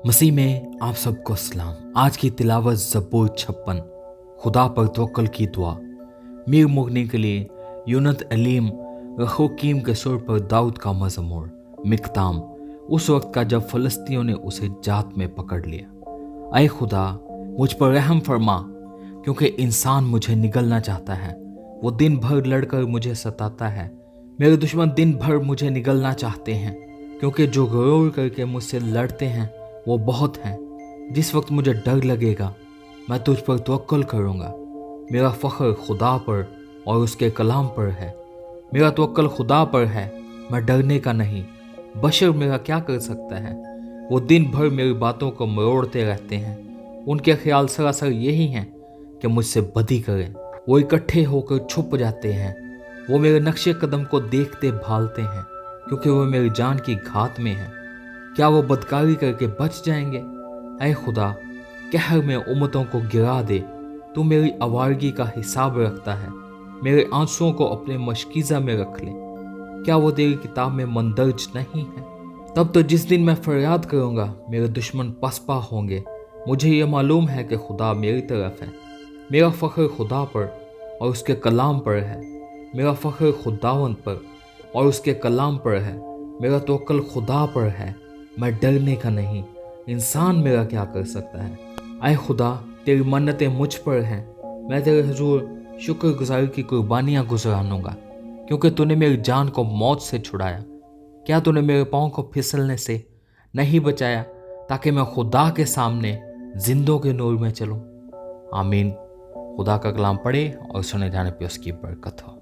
मसीह में आप सबको सलाम। आज की तिलावत ज़बूर 56 खुदा पर तवक्ल की दुआ। मीर मुगनी के लिए यूनत अलीम रखोकीम के सुर पर दाऊद का मज़मूर। मिकताम उस वक्त का जब फ़लस्तीनियों ने उसे जात में पकड़ लिया। ऐ खुदा मुझ पर रहम फरमा, क्योंकि इंसान मुझे निगलना चाहता है। वो दिन भर लड़कर मुझे सताता है। मेरे दुश्मन दिन भर मुझे निगलना चाहते हैं, क्योंकि जो गरूर करके मुझसे लड़ते हैं वो बहुत हैं। जिस वक्त मुझे डर लगेगा मैं तुझ पर तवक्ल करूँगा। मेरा फ़ख्र खुदा पर और उसके कलाम पर है। मेरा तवक्ल खुदा पर है, मैं डरने का नहीं। बशर मेरा क्या कर सकता है? वो दिन भर मेरी बातों को मरोड़ते रहते हैं। उनके ख्याल सरासर यही हैं कि मुझसे बदी करें। वो इकट्ठे होकर छुप जाते हैं। वो मेरे नक्शे कदम को देखते भालते हैं, क्योंकि वो मेरी जान की घात में है। क्या वो बदकारी करके बच जाएंगे? ऐ खुदा, कहर में उम्मतों को गिरा दे। तू मेरी आवारगी का हिसाब रखता है। मेरे आंसुओं को अपने मशकीज़ा में रख ले। क्या वो तेरी किताब में मंदर्ज नहीं है? तब तो जिस दिन मैं फरियाद करूँगा मेरे दुश्मन पसपा होंगे। मुझे ये मालूम है कि खुदा मेरी तरफ है। मेरा फ़ख्र खुदा पर और उसके कलाम पर है। मेरा फ़ख्र खुदावंद पर और उसके कलाम पर है। मेरा तवक्ल खुदा पर है, मैं डरने का नहीं। इंसान मेरा क्या कर सकता है? ऐ खुदा, तेरी मन्नतें मुझ पर हैं। मैं तेरे हुजूर शुक्रगुजारी की कुर्बानियाँ गुजरानूंगा, क्योंकि तूने मेरी जान को मौत से छुड़ाया। क्या तूने मेरे पाँव को फिसलने से नहीं बचाया, ताकि मैं खुदा के सामने जिंदों के नूर में चलूँ? आमीन। खुदा का कलाम पढ़े और सुने जाने पर उसकी बरकत हो।